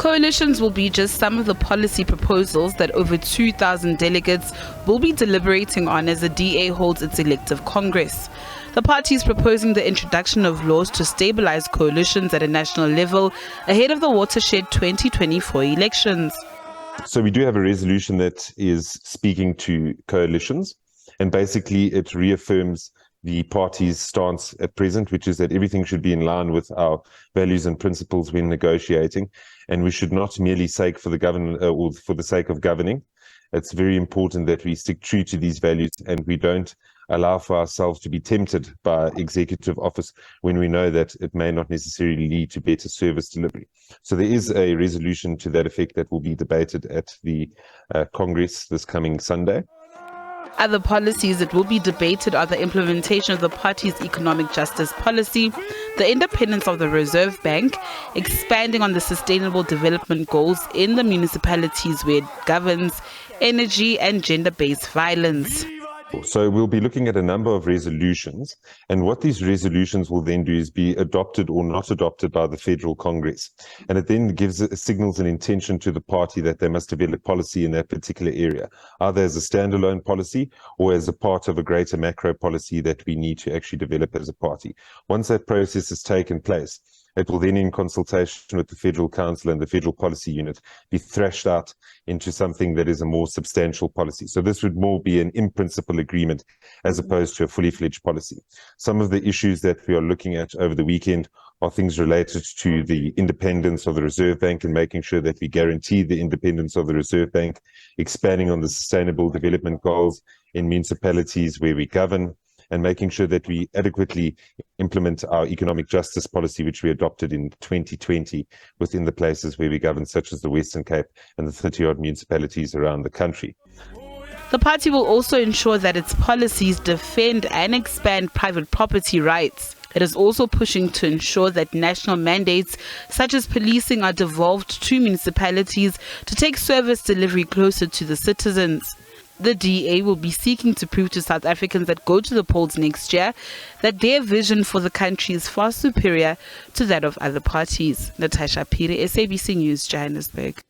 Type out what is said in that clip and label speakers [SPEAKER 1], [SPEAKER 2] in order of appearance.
[SPEAKER 1] Coalitions will be just some of the policy proposals that over 2,000 delegates will be deliberating on as the DA holds its elective Congress. The party is proposing the introduction of laws to stabilize coalitions at a national level ahead of the watershed 2024 elections.
[SPEAKER 2] So we do have a resolution that is speaking to coalitions, and basically it reaffirms the party's stance at present, which is that everything should be in line with our values and principles when negotiating, and we should not merely sake for the sake of governing. It's very important that we stick true to these values and we don't allow for ourselves to be tempted by executive office when we know that it may not necessarily lead to better service delivery. So there is a resolution to that effect that will be debated at the Congress this coming Sunday.
[SPEAKER 1] Other policies that will be debated are the implementation of the party's economic justice policy, the independence of the Reserve Bank, expanding on the sustainable development goals in the municipalities where it governs, energy and gender-based violence.
[SPEAKER 2] So we'll be looking at a number of resolutions, and what these resolutions will then do is be adopted or not adopted by the Federal Congress. And it then signals an intention to the party that they must develop policy in that particular area, either as a standalone policy or as a part of a greater macro policy that we need to actually develop as a party. Once that process has taken place, it will then, in consultation with the Federal Council and the Federal Policy Unit, be thrashed out into something that is a more substantial policy. So this would more be an in-principle agreement as opposed to a fully fledged policy. Some of the issues that we are looking at over the weekend are things related to the independence of the Reserve Bank and making sure that we guarantee the independence of the Reserve Bank, expanding on the sustainable development goals in municipalities where we govern, and making sure that we adequately implement our economic justice policy, which we adopted in 2020 within the places where we govern, such as the Western Cape and the 30-odd municipalities around the country.
[SPEAKER 1] The party will also ensure that its policies defend and expand private property rights. It is also pushing to ensure that national mandates such as policing are devolved to municipalities to take service delivery closer to the citizens. The DA will be seeking to prove to South Africans that go to the polls next year that their vision for the country is far superior to that of other parties. Natasha Piri, SABC News, Johannesburg.